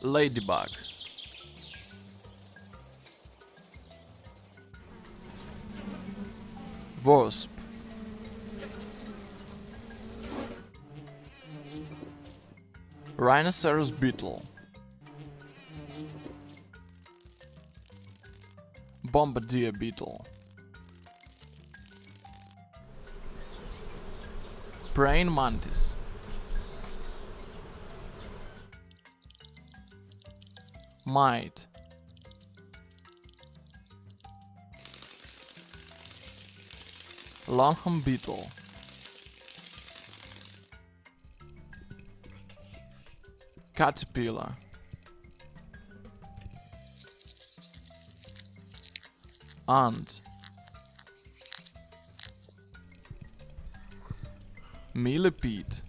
Ladybag. Wasp. Rhinoceros beetle. Bombardier beetle. Praying mantis. Mite. Longhorm beetle. Caterpillar. Ant. Millepede.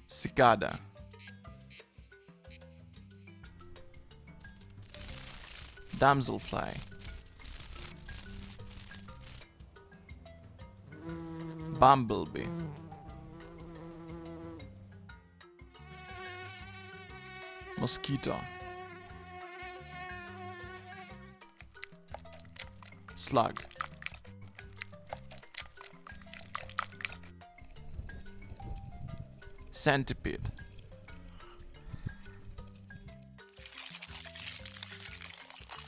Cicada. Damselfly. Bumblebee. Mosquito. Slug. Centipede.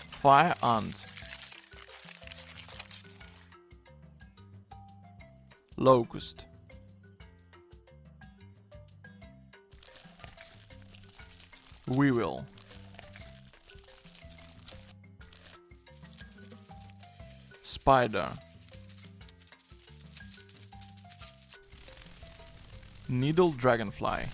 Fire ant. Locust. Weevil. Spider. Needle dragonfly.